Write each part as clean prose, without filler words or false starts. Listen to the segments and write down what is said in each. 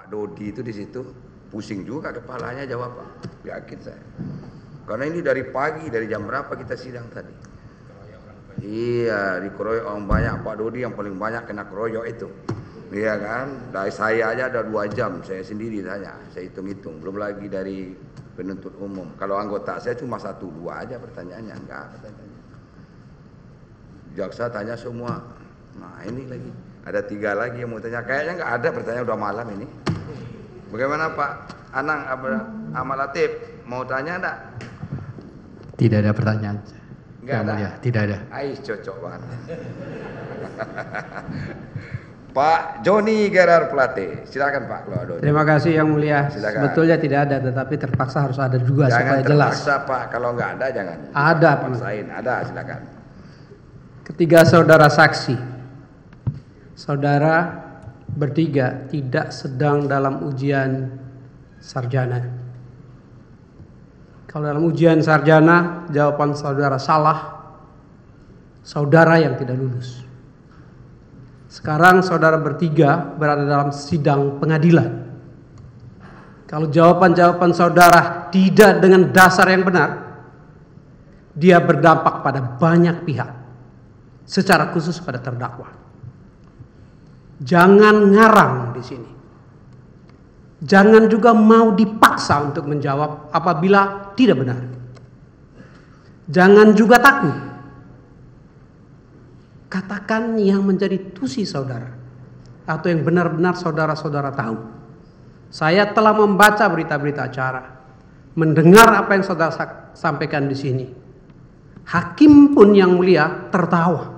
Pak Dodi itu di situ pusing juga kepalanya jawab Pak, yakin saya. Karena ini dari pagi, dari jam berapa kita sidang tadi? Iya, dikeroyok orang banyak. Pak Dodi yang paling banyak kena keroyok itu. Iya kan? Dari saya aja ada 2 jam, saya sendiri tanya, saya hitung-hitung. Belum lagi dari penuntut umum. Kalau anggota saya cuma 1-2 aja pertanyaannya, enggak pertanyaannya. Jaksa tanya semua. Nah ini lagi, ada 3 lagi yang mau tanya. Kayaknya enggak ada pertanyaan, udah malam ini. Bagaimana Pak Anang Amal Latif, mau tanya enggak? Tidak ada pertanyaan. Enggak ada? Ya, tidak ada. Ais cocok banget. Pak Joni Gerard Plate, silakan Pak kalau ada. Terima kasih Yang Mulia. Silakan. Sebetulnya tidak ada, tetapi terpaksa harus ada juga Jangan supaya jelas. terpaksa Pak, kalau nggak ada jangan. Ada Pak. Paksain, ada silakan. Ketiga saudara saksi, saudara bertiga tidak sedang dalam ujian sarjana. Kalau dalam ujian sarjana jawaban saudara salah, saudara yang tidak lulus. Sekarang saudara bertiga berada dalam sidang pengadilan. Kalau jawaban-jawaban saudara tidak dengan dasar yang benar, dia berdampak pada banyak pihak, secara khusus pada terdakwa. Jangan ngarang di sini. Jangan juga mau dipaksa untuk menjawab apabila tidak benar. Jangan juga takut. Katakan yang menjadi tusi saudara atau yang benar-benar saudara-saudara tahu. Saya telah membaca berita-berita acara, mendengar apa yang saudara sampaikan di sini. Hakim pun yang mulia tertawa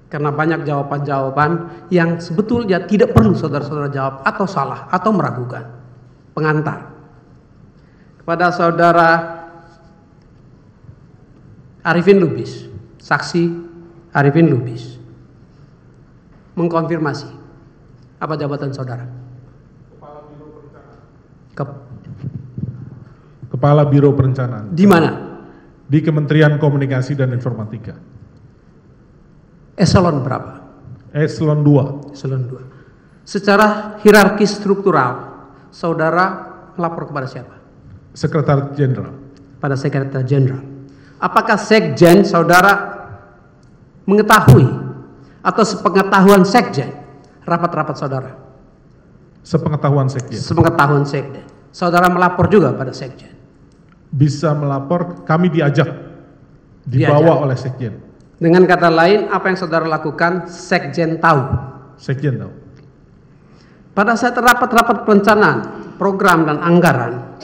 karena banyak jawaban-jawaban yang sebetulnya tidak perlu saudara-saudara jawab atau salah atau meragukan. Pengantar kepada saudara Arifin Lubis, saksi Arifin Lubis, mengkonfirmasi apa jabatan saudara? Kepala Biro Perencanaan. Kepala Biro Perencanaan. Di mana? Di Kementerian Komunikasi dan Informatika. Eselon berapa? Eselon 2. Eselon 2. Secara hierarki struktural, saudara melapor kepada siapa? Sekretaris Jenderal. Pada Sekretaris Jenderal. Apakah Sekjen saudara mengetahui atau sepengetahuan Sekjen rapat-rapat saudara? Sepengetahuan Sekjen. Sepengetahuan Sekjen. Saudara melapor juga pada Sekjen? Bisa melapor, kami diajak. Dibawa oleh Sekjen. Dengan kata lain, apa yang saudara lakukan Sekjen tahu? Sekjen tahu. Pada saat rapat-rapat perencanaan, program dan anggaran,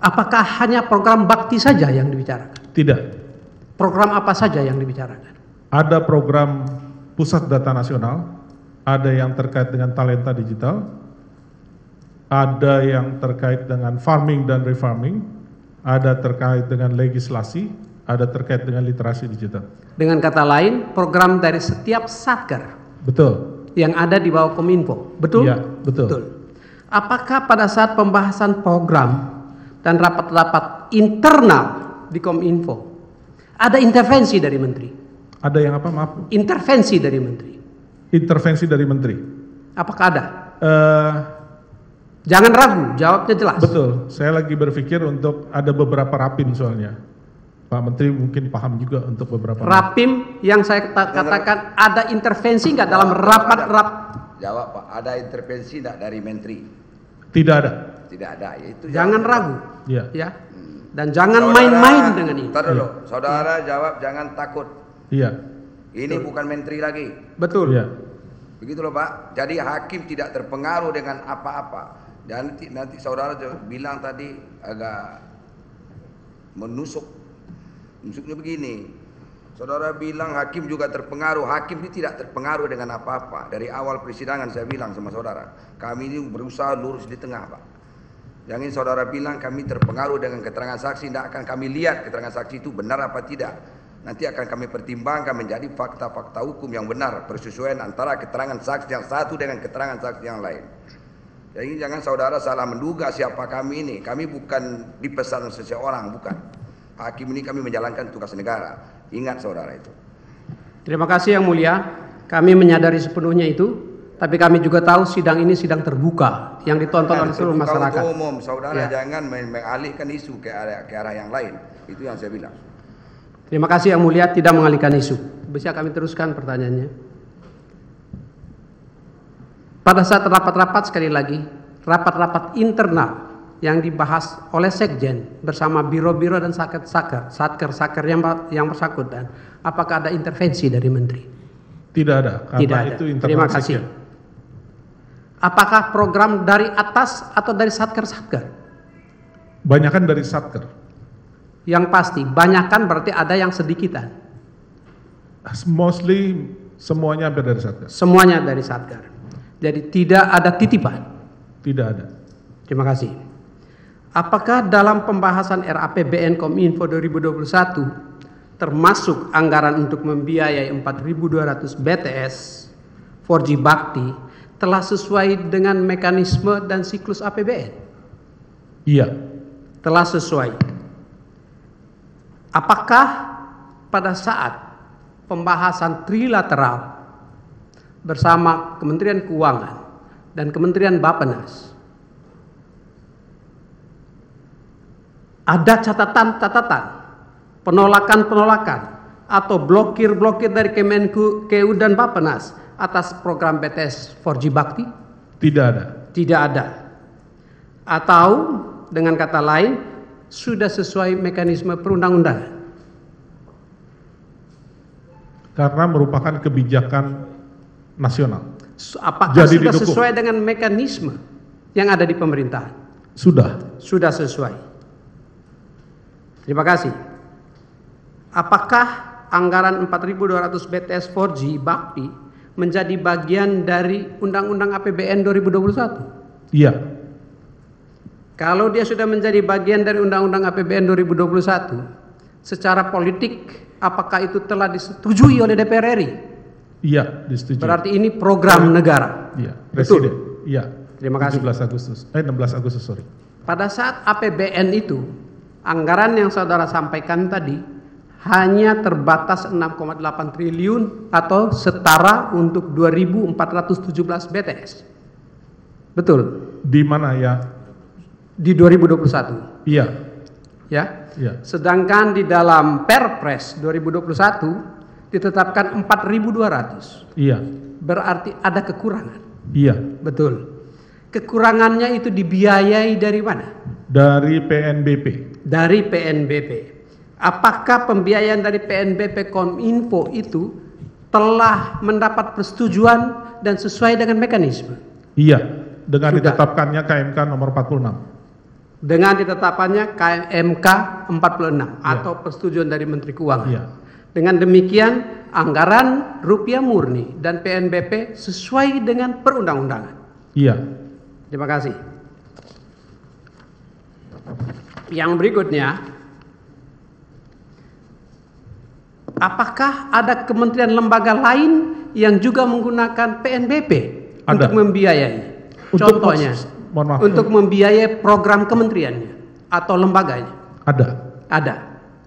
apakah hanya program bakti saja yang dibicarakan? Tidak. Program apa saja yang dibicarakan? Ada program Pusat Data Nasional, ada yang terkait dengan talenta digital, ada yang terkait dengan farming dan refarming, ada terkait dengan legislasi, ada terkait dengan literasi digital. Dengan kata lain, program dari setiap satker. Betul. Yang ada di bawah Kominfo, betul? Iya, betul. Apakah pada saat pembahasan program dan rapat-rapat internal di Kominfo ada intervensi dari menteri? Ada yang apa, maaf? Intervensi dari menteri. Intervensi dari menteri. Apakah ada? Jangan ragu, jawabnya jelas. Betul, saya lagi berpikir untuk ada beberapa rapim soalnya. Pak Menteri mungkin paham juga untuk beberapa rapim yang saya katakan ada intervensi nggak dalam rapat? Jawab Pak, ada intervensi nggak dari menteri? Tidak ada. Tidak ada, itu jangan ragu. Iya. Ya. Dan jangan main-main dengan ini. Ntar dulu, saudara jawab jangan takut. Iya. Ini bukan menteri lagi. Betul. Iya. Begitu loh Pak. Jadi hakim tidak terpengaruh dengan apa-apa. Dan nanti saudara bilang tadi agak menusuk. Nusuknya begini. Saudara bilang hakim juga terpengaruh. Hakim ini tidak terpengaruh dengan apa-apa. Dari awal persidangan saya bilang sama saudara, kami ini berusaha lurus di tengah Pak. Jangan saudara bilang kami terpengaruh dengan keterangan saksi, tidak akan kami lihat keterangan saksi itu benar apa tidak. Nanti akan kami pertimbangkan menjadi fakta-fakta hukum yang benar, persesuaian antara keterangan saksi yang satu dengan keterangan saksi yang lain. Jadi jangan saudara salah menduga siapa kami ini. Kami bukan dipesan seseorang, bukan. Hakim ini kami menjalankan tugas negara. Ingat saudara itu. Terima kasih Yang Mulia. Kami menyadari sepenuhnya itu. Tapi kami juga tahu sidang ini sidang terbuka yang ditonton oleh seluruh masyarakat. Untuk umum, saudara Ya. jangan mengalihkan isu ke arah yang lain. Itu yang saya bilang. Terima kasih Yang Mulia, tidak mengalihkan isu. Bisa kami teruskan pertanyaannya. Pada saat rapat-rapat, sekali lagi, rapat-rapat internal yang dibahas oleh Sekjen bersama biro-biro dan satker yang bersangkutan, apakah ada intervensi dari Menteri? Tidak ada, karena Tidak ada. itu internal Terima kasih. Sekjen. Apakah program dari atas atau dari satker-satker? Banyakan dari Satker. Yang pasti, banyakan berarti ada yang sedikitan. Mostly semuanya hampir dari Satker. Semuanya dari satker. Jadi tidak ada titipan. Tidak ada. Terima kasih. Apakah dalam pembahasan RAPBN Kominfo 2021 termasuk anggaran untuk membiayai 4.200 BTS 4G Bakti telah sesuai dengan mekanisme dan siklus APBN? Iya. Telah sesuai. Apakah pada saat pembahasan trilateral bersama Kementerian Keuangan dan Kementerian Bappenas ada catatan-catatan, penolakan-penolakan atau blokir-blokir dari Kemenku dan Bappenas atas program BTS 4G Bakti? Tidak ada. Tidak ada. Atau dengan kata lain, sudah sesuai mekanisme perundang-undangan? Karena merupakan kebijakan nasional. Apakah Jadi sudah didukung. sesuai dengan mekanisme yang ada di pemerintahan? Sudah. Sudah sesuai. Terima kasih. Apakah anggaran 4.200 BTS 4G Bakti menjadi bagian dari Undang-Undang APBN 2021? Iya. Kalau dia sudah menjadi bagian dari Undang-Undang APBN 2021, secara politik apakah itu telah disetujui oleh DPR RI? Iya, disetujui. Berarti ini program negara. Iya, Betul. Presiden. Iya. Terima kasih. 16 Agustus, sorry. Pada saat APBN itu, anggaran yang saudara sampaikan tadi hanya terbatas 6,8 triliun atau setara untuk 2.417 BTS. Betul? Di mana ya? Di 2021. Iya. Ya. Iya. Sedangkan di dalam Perpres 2021 ditetapkan 4.200. Iya. Berarti ada kekurangan. Iya. Betul. Kekurangannya itu dibiayai dari mana? Dari PNBP. Dari PNBP. Apakah pembiayaan dari PNBP Kominfo itu telah mendapat persetujuan dan sesuai dengan mekanisme? Iya. Dengan Sudah. ditetapkannya KMK nomor 46. Dengan ditetapkannya KMK 46 atau persetujuan dari Menteri Keuangan. Iya. Dengan demikian anggaran rupiah murni dan PNBP sesuai dengan perundang-undangan. Iya. Terima kasih. Yang berikutnya, apakah ada kementerian lembaga lain yang juga menggunakan PNBP Ada. untuk membiayai? Untuk Contohnya, mohon maaf. untuk membiayai program kementeriannya atau lembaganya? Ada. Ada.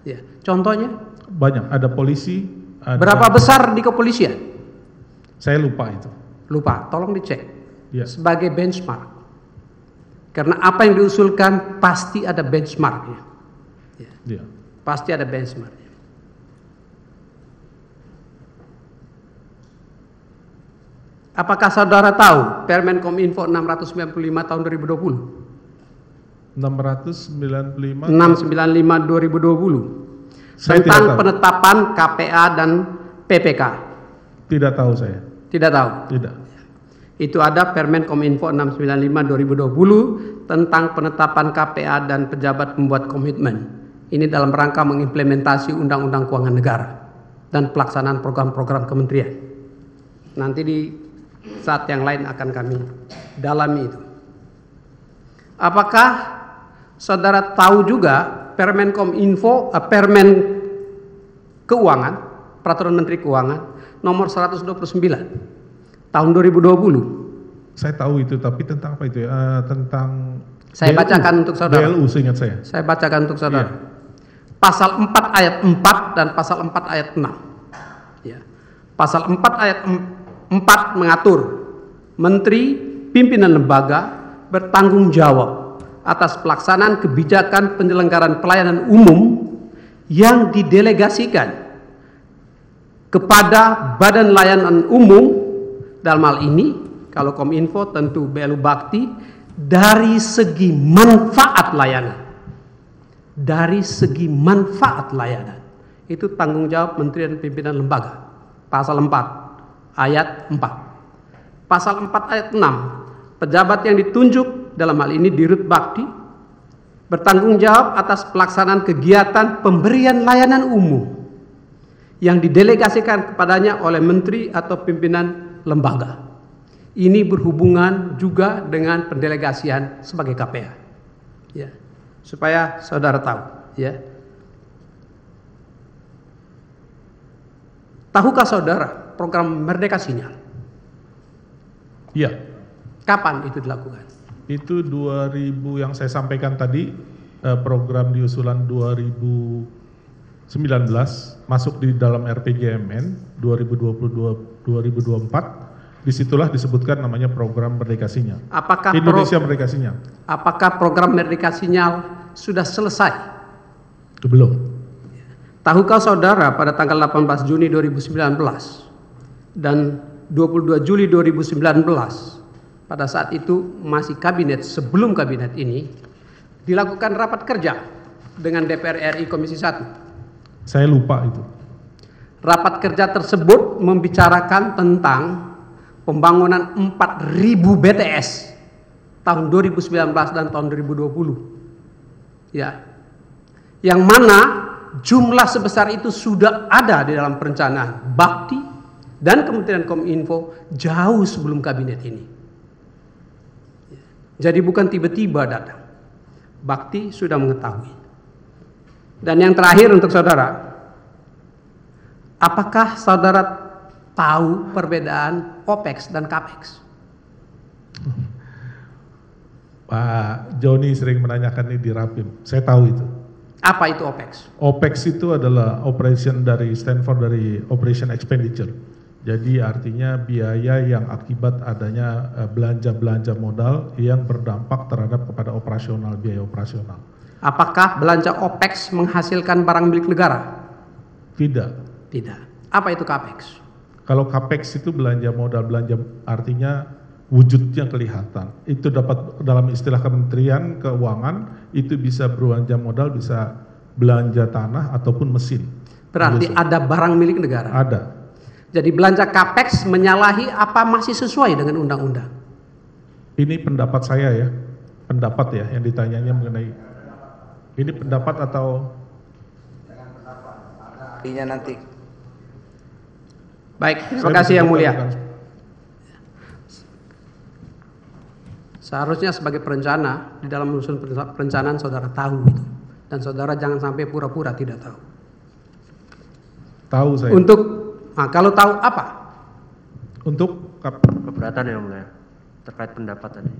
Ya. Contohnya, Banyak. Ada polisi. Ada, berapa besar di kepolisian? Saya lupa itu. Lupa, tolong dicek. Iya. Sebagai benchmark. Karena apa yang diusulkan pasti ada benchmarknya. Ya. Iya. Pasti ada benchmarknya. Apakah saudara tahu Permen Kominfo 695 tahun 2020? 695. 695 2020 Saya tidak tentang tahu. penetapan KPA dan PPK. Tidak tahu saya. Tidak tahu. Tidak. Itu ada Permen Kominfo 695 2020 tentang penetapan KPA dan pejabat pembuat komitmen. Ini dalam rangka mengimplementasi Undang-Undang Keuangan Negara dan pelaksanaan program-program kementerian. Nanti di saat yang lain akan kami dalami itu. Apakah saudara tahu juga Permen Kominfo, Permen Keuangan, Peraturan Menteri Keuangan nomor 129 tahun 2020? Saya tahu itu, tapi tentang apa itu ya? Tentang Saya BLU. bacakan untuk saudara. BLU seingat saya. Saya bacakan untuk saudara. Iya. Pasal 4 ayat 4 dan pasal 4 ayat 6. Ya. Pasal 4 ayat 4 mengatur Menteri, pimpinan lembaga bertanggung jawab atas pelaksanaan kebijakan penyelenggaraan pelayanan umum yang didelegasikan kepada Badan Layanan Umum, dalam hal ini kalau Kominfo tentu BLU Bakti, dari segi manfaat layanan. Dari segi manfaat layanan. Itu tanggung jawab Menteri dan Pimpinan Lembaga. Pasal 4 ayat 4. Pasal 4 ayat 6. Pejabat yang ditunjuk dalam hal ini Dirut Bakti bertanggung jawab atas pelaksanaan kegiatan pemberian layanan umum yang didelegasikan kepadanya oleh menteri atau pimpinan lembaga. Ini berhubungan juga dengan pendelegasian sebagai KPA. Ya, supaya saudara tahu, ya. Tahukah saudara program Merdeka Sinyal? Iya. Kapan itu dilakukan? Itu 2000 yang saya sampaikan tadi, program di usulan 2019 masuk di dalam RPJMN 2022-2024. Disitulah disebutkan namanya program Merdeka Sinyal. Apakah Indonesia Merdeka Sinyal. Apakah program Merdeka Sinyal sudah selesai? Belum. Tahukah saudara pada tanggal 18 Juni 2019 dan 22 Juli 2019, pada saat itu masih kabinet, sebelum kabinet ini, dilakukan rapat kerja dengan DPR RI Komisi 1. Saya lupa itu. Rapat kerja tersebut membicarakan tentang pembangunan 4.000 BTS tahun 2019 dan tahun 2020. Ya. Yang mana jumlah sebesar itu sudah ada di dalam perencanaan Bakti dan Kementerian Kominfo jauh sebelum kabinet ini. Jadi bukan tiba-tiba datang. Bakti sudah mengetahui. Dan yang terakhir untuk saudara, apakah saudara tahu perbedaan OPEX dan CAPEX? Pak Joni sering menanyakan ini di Rapim. Saya tahu itu. Apa itu OPEX? OPEX itu adalah operation dari Stanford dari operation expenditure. Jadi artinya biaya yang akibat adanya belanja-belanja modal yang berdampak terhadap kepada operasional, biaya operasional. Apakah belanja OPEX menghasilkan barang milik negara? Tidak. Tidak. Apa itu CAPEX? Kalau CAPEX itu belanja modal, belanja artinya wujudnya kelihatan. Itu dapat dalam istilah Kementerian Keuangan itu bisa belanja modal, bisa belanja tanah ataupun mesin. Berarti ada barang milik negara? Ada. Jadi belanja CAPEX menyalahi apa masih sesuai dengan undang-undang? Ini pendapat saya ya, pendapat ya yang ditanyanya mengenai ini pendapat atau? Artinya nanti. Baik, terima kasih yang mulia. Seharusnya sebagai perencana di dalam menyusun perencanaan saudara tahu itu, dan saudara jangan sampai pura-pura tidak tahu. Tahu saya. Kalau tahu apa? Untuk Keberatan yang mulia terkait pendapat tadi.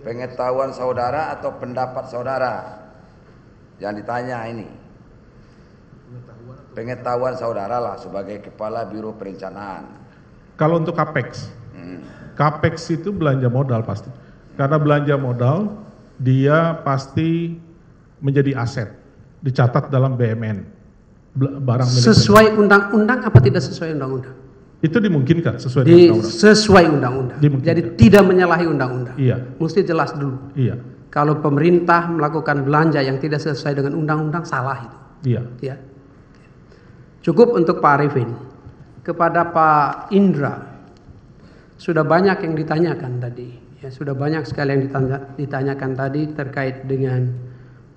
Pengetahuan saudara atau pendapat saudara yang ditanya ini. Pengetahuan saudara lah sebagai kepala Biro Perencanaan. Kalau untuk CAPEX, CAPEX itu belanja modal pasti. Karena belanja modal dia pasti menjadi aset, dicatat dalam BMN. Barang milik sesuai undang-undang apa tidak sesuai undang-undang? Itu dimungkinkan sesuai dengan undang-undang. Sesuai undang-undang. Jadi tidak menyalahi undang-undang. Iya. Mesti jelas dulu. Iya. Kalau pemerintah melakukan belanja yang tidak sesuai dengan undang-undang, salah itu. Iya. Ya. Cukup untuk Pak Arifin. Kepada Pak Indra, sudah banyak yang ditanyakan tadi. Ya, sudah banyak sekali yang ditanyakan tadi terkait dengan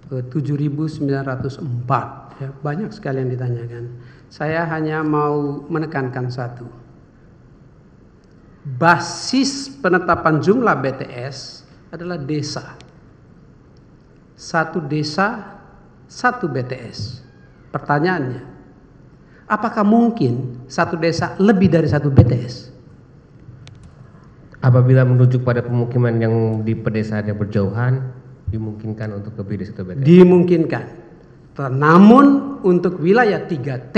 7.904. Ya, banyak sekali yang ditanyakan. Saya hanya mau menekankan satu. Basis penetapan jumlah BTS adalah desa. Satu desa, satu BTS. Pertanyaannya, apakah mungkin satu desa lebih dari satu BTS? Apabila merujuk pada pemukiman yang di pedesaan yang berjauhan, dimungkinkan untuk lebih dari satu BTS? Dimungkinkan. Namun untuk wilayah 3T,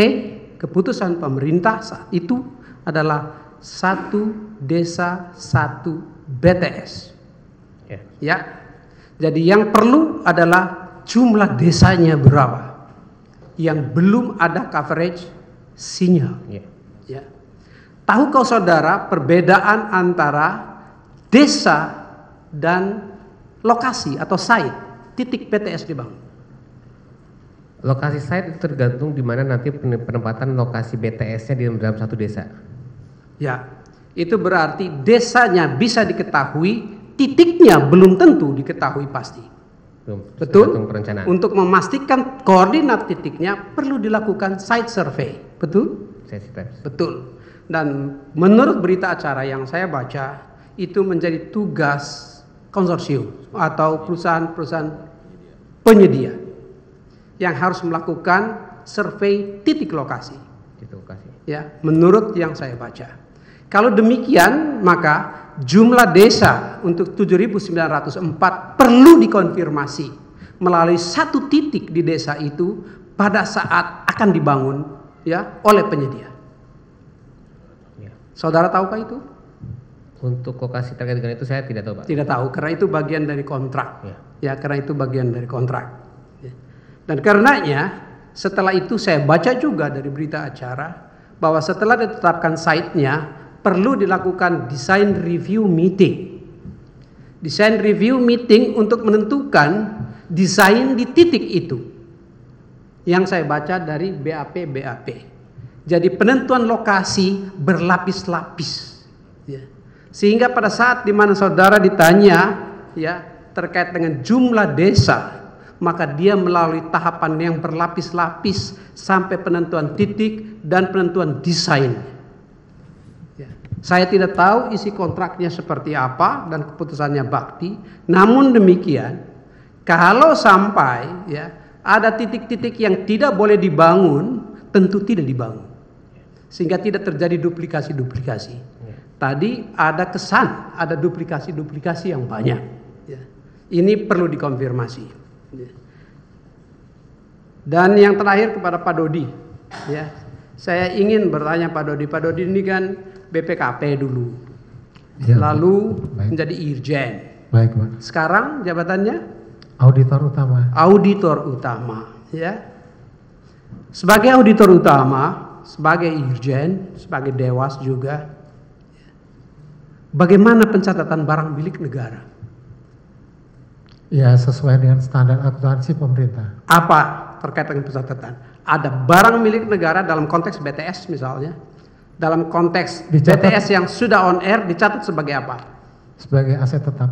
keputusan pemerintah saat itu adalah satu desa satu BTS. Ya. Jadi yang perlu adalah jumlah desanya berapa. Yang belum ada coverage sinyal. Ya. Tahukah saudara perbedaan antara desa dan lokasi atau site titik BTS dibangun? Lokasi site itu tergantung di mana nanti penempatan lokasi BTS-nya di dalam satu desa. Ya, itu berarti desanya bisa diketahui, titiknya belum tentu diketahui pasti. Betul? Perencanaan. Untuk memastikan koordinat titiknya perlu dilakukan site survey. Betul? Betul. Dan menurut berita acara yang saya baca, itu menjadi tugas konsorsium atau perusahaan-perusahaan penyedia yang harus melakukan survei titik lokasi. Ya, menurut yang saya baca. Kalau demikian, maka jumlah desa untuk 7.904 perlu dikonfirmasi melalui satu titik di desa itu pada saat akan dibangun ya oleh penyedia. Saudara tahukah itu? Untuk lokasi terkait dengan itu saya tidak tahu, Pak. Tidak tahu, karena itu bagian dari kontrak. Ya, karena itu bagian dari kontrak. Ya. Dan karenanya setelah itu saya baca juga dari berita acara bahwa setelah ditetapkan site-nya perlu dilakukan design review meeting. Design review meeting untuk menentukan desain di titik itu. Yang saya baca dari BAP. Jadi penentuan lokasi berlapis-lapis. Ya. Sehingga pada saat di mana saudara ditanya ya terkait dengan jumlah desa, maka dia melalui tahapan yang berlapis-lapis sampai penentuan titik dan penentuan desain. Ya. Saya tidak tahu isi kontraknya seperti apa dan keputusannya bakti. Namun demikian, kalau sampai ya ada titik-titik yang tidak boleh dibangun, tentu tidak dibangun. Sehingga tidak terjadi duplikasi-duplikasi. Tadi ada kesan, ada duplikasi-duplikasi yang banyak. Ya. Ini perlu dikonfirmasi. Ya. Dan yang terakhir kepada Pak Dodi. Ya. Saya ingin bertanya Pak Dodi. Pak Dodi ini kan BPKP dulu. Ya, lalu menjadi Irjen. Baik, Pak. Sekarang jabatannya? Auditor utama. Auditor utama. Ya. Sebagai auditor utama, sebagai Irjen, sebagai Dewas juga, bagaimana pencatatan barang milik negara? Ya, sesuai dengan standar akuntansi pemerintah. Apa terkait dengan pencatatan? Ada barang milik negara dalam konteks BTS misalnya, dalam konteks BTS yang sudah on air dicatat sebagai apa? Sebagai aset tetap.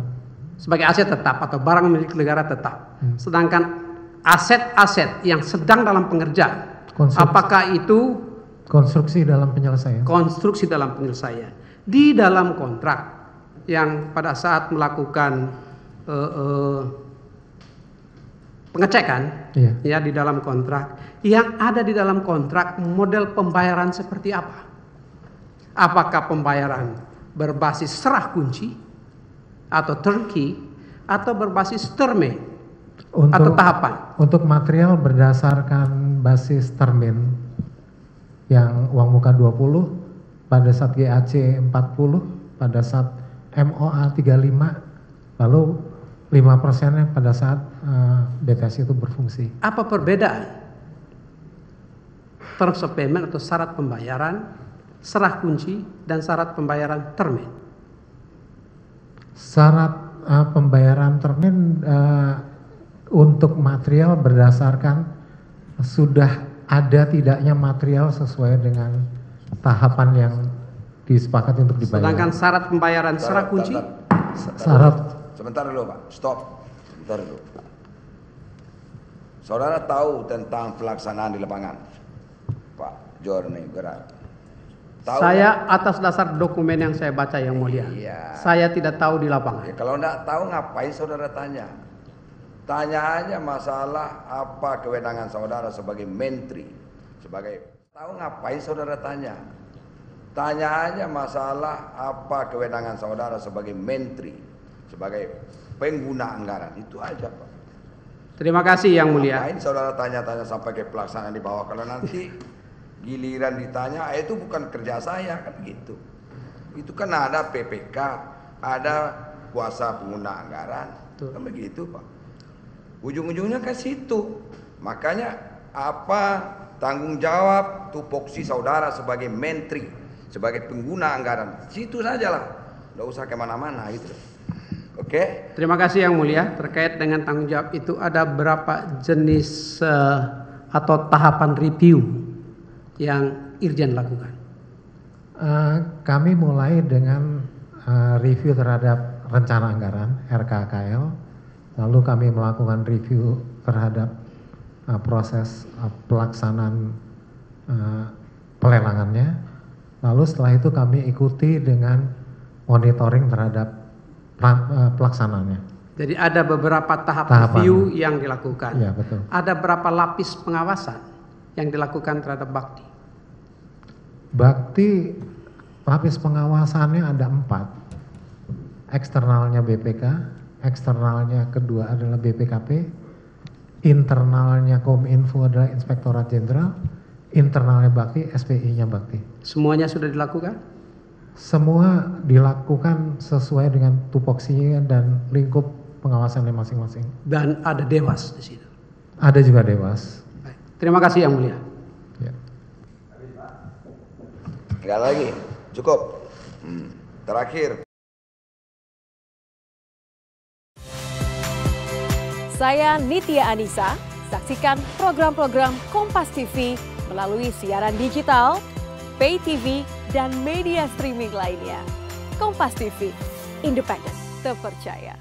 Sebagai aset tetap atau barang milik negara tetap. Sedangkan aset-aset yang sedang dalam pengerjaan, apakah itu konstruksi dalam penyelesaian? Konstruksi dalam penyelesaian. Di dalam kontrak yang pada saat melakukan pengecekan, ya di dalam kontrak, yang ada di dalam kontrak model pembayaran seperti apa? Apakah pembayaran berbasis serah kunci atau turnkey atau berbasis termin atau tahapan? Untuk material berdasarkan basis termin yang uang muka 20, pada saat GAC 40, pada saat MOA 35, lalu 5%-nya pada saat BTS itu berfungsi. Apa perbedaan terms of payment atau syarat pembayaran, serah kunci dan syarat pembayaran termin? Syarat pembayaran termin untuk material berdasarkan sudah ada tidaknya material sesuai dengan tahapan yang disepakati untuk dibayar. Sedangkan syarat pembayaran serah kunci? Sebentar dulu Pak, stop. Sebentar dulu. Saudara tahu tentang pelaksanaan di lapangan, Pak Jorni Gerak? Tahu saya kan? Atas dasar dokumen yang saya baca yang mulia. Iya. Saya tidak tahu di lapangan. Ya, kalau tidak tahu ngapain saudara tanya? Tanya aja masalah apa kewenangan saudara sebagai menteri, tahu ngapain saudara tanya? Tanya aja masalah apa kewenangan saudara sebagai menteri, sebagai pengguna anggaran, itu aja Pak. Terima kasih yang mulia. Ngapain saudara tanya-tanya sampai ke pelaksanaan di bawah? Kalau nanti giliran ditanya, itu bukan kerja saya kan gitu. Itu kan ada PPK, ada kuasa pengguna anggaran, kan begitu Pak. Ujung-ujungnya ke situ. Makanya apa tanggung jawab tupoksi saudara sebagai menteri, sebagai pengguna anggaran, situ sajalah, nggak usah kemana-mana gitu. Oke? Terima kasih Yang Mulia. Terkait dengan tanggung jawab itu ada berapa jenis atau tahapan review yang Irjen lakukan? Kami mulai dengan review terhadap rencana anggaran RKKL, lalu kami melakukan review terhadap proses pelaksanaan pelelangannya, lalu setelah itu kami ikuti dengan monitoring terhadap pelaksanaannya. Jadi ada beberapa tahap review yang dilakukan. Iya, betul. Ada berapa lapis pengawasan yang dilakukan terhadap Bakti? Bakti lapis pengawasannya ada 4. Eksternalnya BPK, eksternalnya kedua adalah BPKP, internalnya Kominfo adalah Inspektorat Jenderal, internalnya Bakti, SPI-nya Bakti. Semuanya sudah dilakukan? Semua dilakukan sesuai dengan tupoksinya dan lingkup pengawasannya masing-masing. Dan ada Dewas di situ? Ada juga Dewas. Baik. Terima kasih Yang Mulia. Ya. Enggak lagi, cukup. Terakhir. Saya Nitya Anissa, saksikan program-program Kompas TV melalui siaran digital, pay TV, dan media streaming lainnya. Kompas TV, independen, terpercaya.